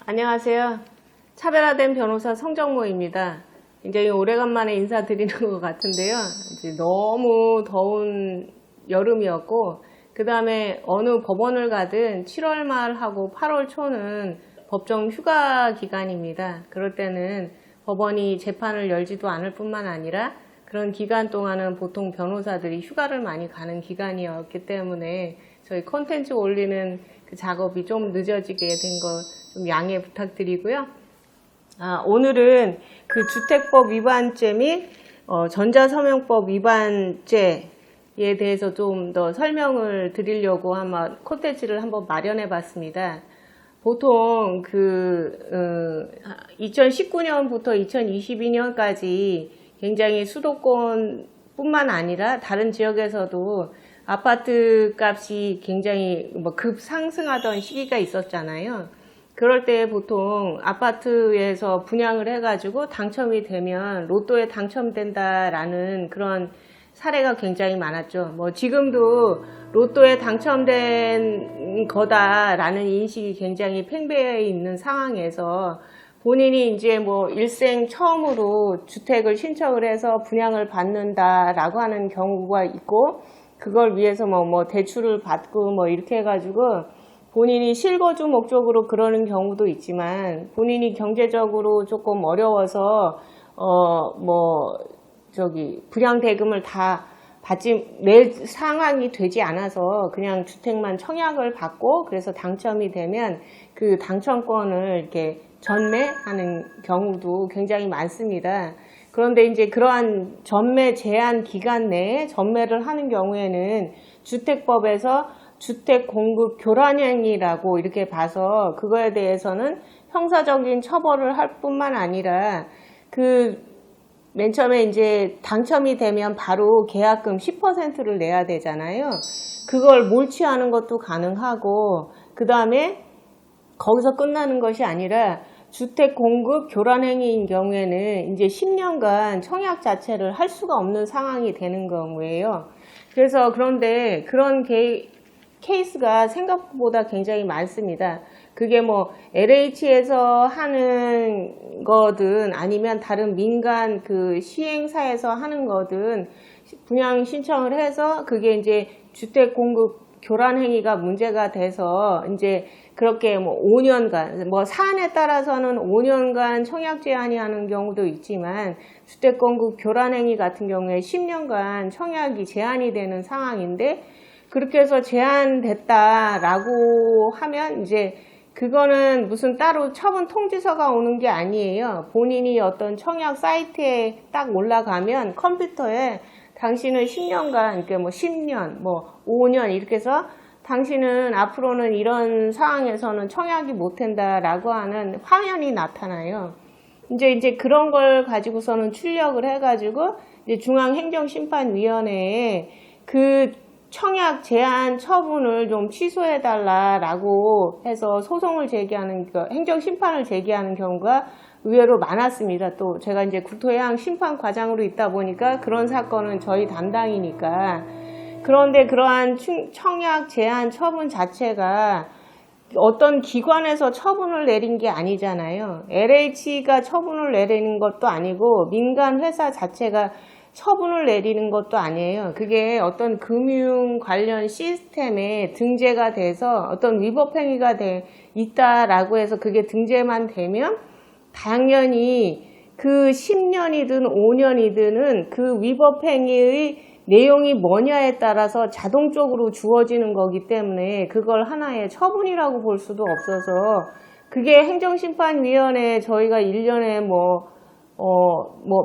안녕하세요. 차별화된 변호사 성정모입니다. 굉장히 오래간만에 인사드리는 것 같은데요. 이제 너무 더운 여름이었고, 그 다음에 어느 법원을 가든 7월 말하고 8월 초는 법정 휴가 기간입니다. 그럴 때는 법원이 재판을 열지도 않을 뿐만 아니라 그런 기간 동안은 보통 변호사들이 휴가를 많이 가는 기간이었기 때문에 저희 콘텐츠 올리는 그 작업이 좀 늦어지게 된 거 좀 양해 부탁드리고요. 오늘은 그 주택법 위반죄 및 전자서명법 위반죄에 대해서 좀 더 설명을 드리려고 한번 콘텐츠를 한번 마련해 봤습니다. 보통 2019년부터 2022년까지 굉장히 수도권뿐만 아니라 다른 지역에서도 아파트 값이 굉장히 급상승하던 시기가 있었잖아요. 그럴 때 보통 아파트에서 분양을 해가지고 당첨이 되면 로또에 당첨된다라는 그런 사례가 굉장히 많았죠. 지금도 로또에 당첨된 거다라는 인식이 굉장히 팽배해 있는 상황에서 본인이 이제 일생 처음으로 주택을 신청을 해서 분양을 받는다라고 하는 경우가 있고, 그걸 위해서 대출을 받고 이렇게 해가지고 본인이 실거주 목적으로 그러는 경우도 있지만, 본인이 경제적으로 조금 어려워서 분양 대금을 다 낼 상황이 되지 않아서 그냥 주택만 청약을 받고, 그래서 당첨이 되면 그 당첨권을 이렇게 전매하는 경우도 굉장히 많습니다. 그런데 이제 그러한 전매 제한 기간 내에 전매를 하는 경우에는 주택법에서 주택 공급 교란행위라고 이렇게 봐서 그거에 대해서는 형사적인 처벌을 할 뿐만 아니라 맨 처음에 이제 당첨이 되면 바로 계약금 10%를 내야 되잖아요. 그걸 몰취하는 것도 가능하고, 그 다음에 거기서 끝나는 것이 아니라 주택 공급 교란 행위인 경우에는 이제 10년간 청약 자체를 할 수가 없는 상황이 되는 경우예요. 그런데 그런 케이스가 생각보다 굉장히 많습니다. 그게 LH에서 하는 거든 아니면 다른 민간 시행사에서 하는 거든 분양 신청을 해서 그게 이제 주택 공급 교란 행위가 문제가 돼서 이제 그렇게 5년간, 사안에 따라서는 5년간 청약 제한이 하는 경우도 있지만, 주택 공급 교란 행위 같은 경우에 10년간 청약이 제한이 되는 상황인데, 그렇게 해서 제한됐다라고 하면 이제 그거는 무슨 따로 처분 통지서가 오는 게 아니에요. 본인이 어떤 청약 사이트에 딱 올라가면 컴퓨터에 당신은 10년간, 이렇게 10년, 5년 이렇게 해서 당신은 앞으로는 이런 상황에서는 청약이 못 된다라고 하는 화면이 나타나요. 이제 그런 걸 가지고서는 출력을 해가지고 이제 중앙행정심판위원회에 그 청약 제한 처분을 좀 취소해달라라고 해서 소송을 제기하는, 행정심판을 제기하는 경우가 의외로 많았습니다. 또 제가 이제 국토해양 심판과장으로 있다 보니까 그런 사건은 저희 담당이니까. 그런데 그러한 청약 제한 처분 자체가 어떤 기관에서 처분을 내린 게 아니잖아요. LH가 처분을 내리는 것도 아니고 민간 회사 자체가 처분을 내리는 것도 아니에요. 그게 어떤 금융 관련 시스템에 등재가 돼서 어떤 위법 행위가 있다라고 해서 그게 등재만 되면 당연히 그 10년이든 5년이든은 그 위법 행위의 내용이 뭐냐에 따라서 자동적으로 주어지는 거기 때문에 그걸 하나의 처분이라고 볼 수도 없어서, 그게 행정심판위원회에 저희가 1년에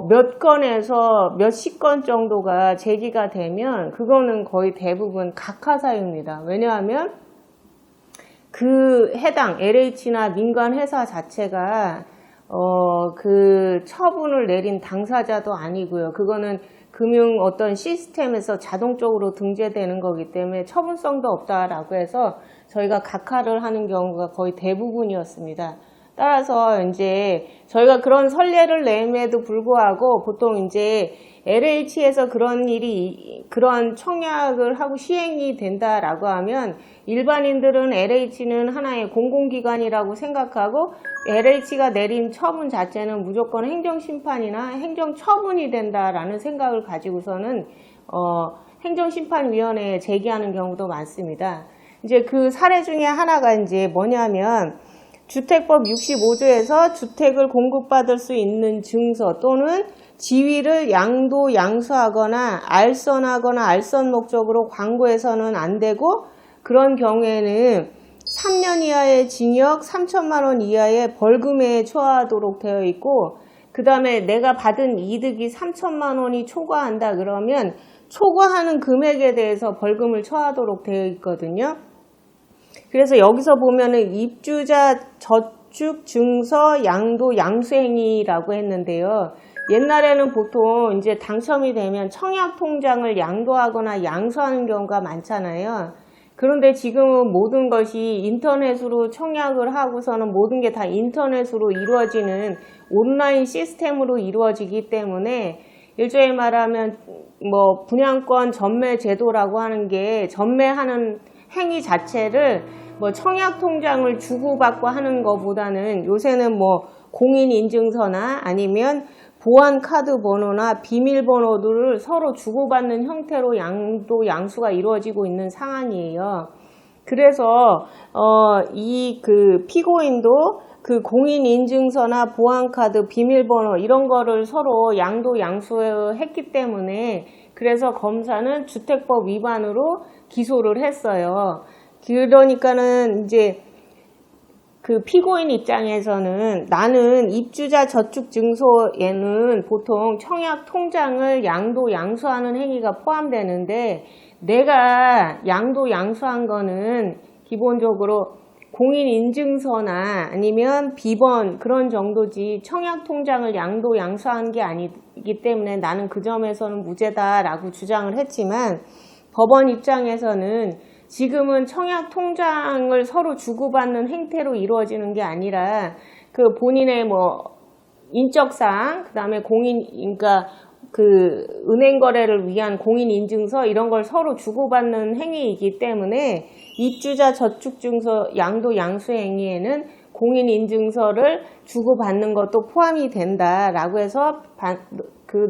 몇 건에서 몇십 건 정도가 제기가 되면 그거는 거의 대부분 각하사유입니다. 왜냐하면 그 해당 LH나 민간 회사 자체가 그 처분을 내린 당사자도 아니고요. 그거는 금융 어떤 시스템에서 자동적으로 등재되는 거기 때문에 처분성도 없다라고 해서 저희가 각하를 하는 경우가 거의 대부분이었습니다. 따라서 이제 저희가 그런 선례를 내임에도 불구하고 보통 이제 LH에서 그런 청약을 하고 시행이 된다라고 하면 일반인들은 LH는 하나의 공공기관이라고 생각하고 LH가 내린 처분 자체는 무조건 행정심판이나 행정처분이 된다라는 생각을 가지고서는 행정심판위원회에 제기하는 경우도 많습니다. 이제 그 사례 중에 하나가 이제 뭐냐면 주택법 65조에서 주택을 공급받을 수 있는 증서 또는 지위를 양도 양수하거나 알선하거나 알선 목적으로 광고해서는 안 되고 그런 경우에는 3년 이하의 징역 3천만 원 이하의 벌금에 처하도록 되어 있고 그 다음에 내가 받은 이득이 3천만 원이 초과한다 그러면 초과하는 금액에 대해서 벌금을 처하도록 되어 있거든요. 그래서 여기서 보면은 입주자 저축 증서 양도 양수행위라고 했는데요. 옛날에는 보통 이제 당첨이 되면 청약 통장을 양도하거나 양수하는 경우가 많잖아요. 그런데 지금은 모든 것이 인터넷으로 청약을 하고서는 모든 게 다 인터넷으로 이루어지는 온라인 시스템으로 이루어지기 때문에 일종의 말하면 뭐 분양권 전매 제도라고 하는 게 전매하는 행위 자체를 뭐 청약 통장을 주고받고 하는 것보다는 요새는 뭐 공인인증서나 아니면 보안 카드 번호나 비밀번호들을 서로 주고받는 형태로 양도 양수가 이루어지고 있는 상황이에요. 그래서 이 그 피고인도 그 공인인증서나 보안 카드 비밀번호 이런 거를 서로 양도 양수했기 때문에 그래서 검사는 주택법 위반으로 기소를 했어요. 그러니까는 이제 그 피고인 입장에서는 나는 입주자 저축 증서에는 보통 청약 통장을 양도 양수하는 행위가 포함되는데 내가 양도 양수한 거는 기본적으로 공인인증서나 아니면 비번 그런 정도지 청약 통장을 양도 양수한 게 아니기 때문에 나는 그 점에서는 무죄다라고 주장을 했지만 법원 입장에서는 지금은 청약 통장을 서로 주고받는 행태로 이루어지는 게 아니라 그 본인의 뭐 인적사항, 그 다음에 그러니까 그 은행 거래를 위한 공인인증서 이런 걸 서로 주고받는 행위이기 때문에 입주자 저축증서 양도 양수 행위에는 공인인증서를 주고받는 것도 포함이 된다라고 해서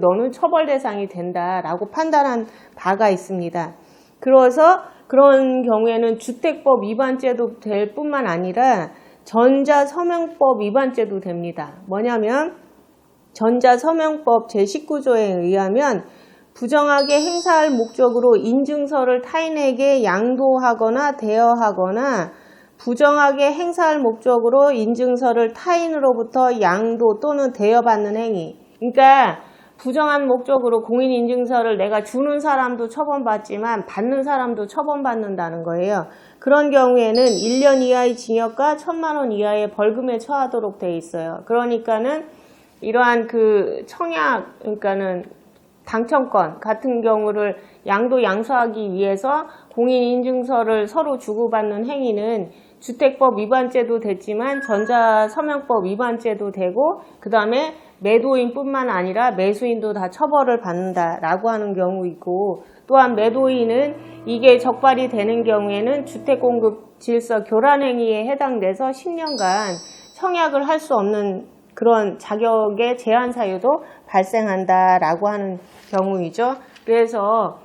너는 처벌 대상이 된다라고 판단한 바가 있습니다. 그래서 그런 경우에는 주택법 위반죄도 될 뿐만 아니라 전자서명법 위반죄도 됩니다. 뭐냐면 전자서명법 제19조에 의하면 부정하게 행사할 목적으로 인증서를 타인에게 양도하거나 대여하거나 부정하게 행사할 목적으로 인증서를 타인으로부터 양도 또는 대여받는 행위. 그러니까 부정한 목적으로 공인인증서를 내가 주는 사람도 처벌받지만 받는 사람도 처벌받는다는 거예요. 그런 경우에는 1년 이하의 징역과 1,000만 원 이하의 벌금에 처하도록 돼 있어요. 그러니까는 이러한 그 청약, 그러니까는 당첨권 같은 경우를 양도 양수하기 위해서 공인인증서를 서로 주고받는 행위는 주택법 위반죄도 됐지만 전자서명법 위반죄도 되고 그 다음에 매도인뿐만 아니라 매수인도 다 처벌을 받는다라고 하는 경우이고 또한 매도인은 이게 적발이 되는 경우에는 주택공급 질서 교란 행위에 해당돼서 10년간 청약을 할 수 없는 그런 자격의 제한 사유도 발생한다라고 하는 경우이죠. 그래서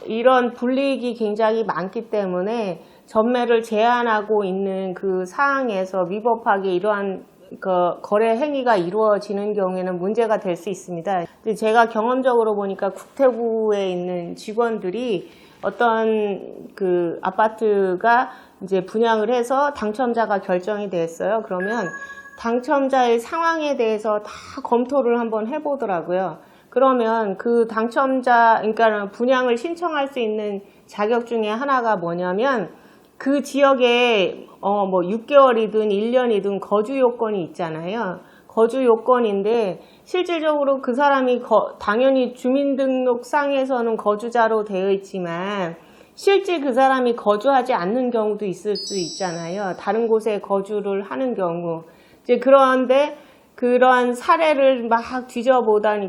이런 불이익이 굉장히 많기 때문에 전매를 제한하고 있는 그 사항에서 위법하게 이러한 그 거래 행위가 이루어지는 경우에는 문제가 될 수 있습니다. 제가 경험적으로 보니까 국태부에 있는 직원들이 어떤 그 아파트가 이제 분양을 해서 당첨자가 결정이 됐어요. 그러면 당첨자의 상황에 대해서 다 검토를 한번 해보더라고요. 그러면 그 당첨자, 그러니까 분양을 신청할 수 있는 자격 중에 하나가 뭐냐면 그 지역에 뭐 6개월이든 1년이든 거주 요건이 있잖아요. 거주 요건인데 실질적으로 그 사람이 당연히 주민등록상에서는 거주자로 되어 있지만 실제 그 사람이 거주하지 않는 경우도 있을 수 있잖아요. 다른 곳에 거주를 하는 경우. 이제 그런데 그런 사례를 막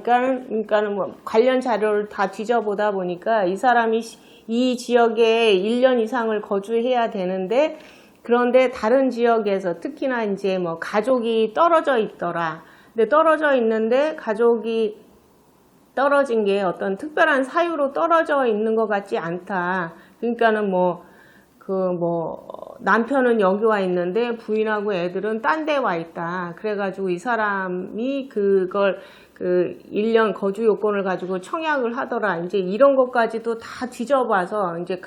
그러니까는 뭐 관련 자료를 다 뒤져보다 보니까 이 사람이 이 지역에 1년 이상을 거주해야 되는데, 그런데 다른 지역에서 특히나 이제 뭐 가족이 떨어져 있더라. 근데 떨어져 있는데 가족이 떨어진 게 어떤 특별한 사유로 떨어져 있는 것 같지 않다. 그러니까는 남편은 여기 와 있는데 부인하고 애들은 딴 데 와 있다. 그래가지고 이 사람이 그걸 1년 거주 요건을 가지고 청약을 하더라. 이제 이런 것까지도 다 뒤져봐서 이제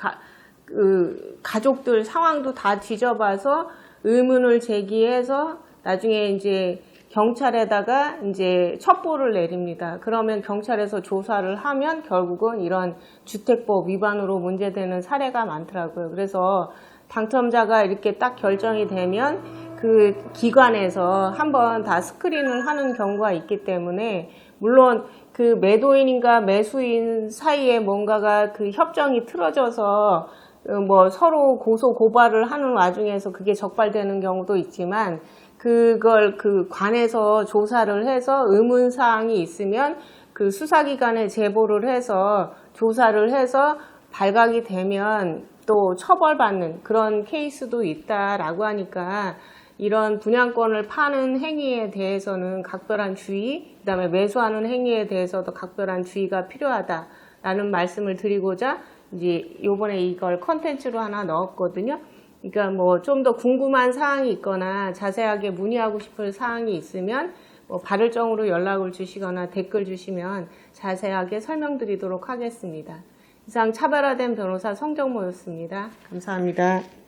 가족들 상황도 다 뒤져봐서 의문을 제기해서 나중에 이제 경찰에다가 이제 첩보를 내립니다. 그러면 경찰에서 조사를 하면 결국은 이런 주택법 위반으로 문제되는 사례가 많더라고요. 그래서 당첨자가 이렇게 딱 결정이 되면 그 기관에서 한번 다 스크린을 하는 경우가 있기 때문에, 물론 그 매도인인가 매수인 사이에 뭔가가 그 협정이 틀어져서 뭐 서로 고소 고발을 하는 와중에서 그게 적발되는 경우도 있지만, 그걸 그 관에서 조사를 해서 의문사항이 있으면 그 수사기관에 제보를 해서 조사를 해서 발각이 되면 또 처벌받는 그런 케이스도 있다라고 하니까, 이런 분양권을 파는 행위에 대해서는 각별한 주의, 그 다음에 매수하는 행위에 대해서도 각별한 주의가 필요하다라는 말씀을 드리고자 이제 요번에 이걸 컨텐츠로 하나 넣었거든요. 그러니까 뭐 좀 더 궁금한 사항이 있거나 자세하게 문의하고 싶을 사항이 있으면 뭐 발을정으로 연락을 주시거나 댓글 주시면 자세하게 설명드리도록 하겠습니다. 이상 차별화된 변호사 성정모였습니다. 감사합니다.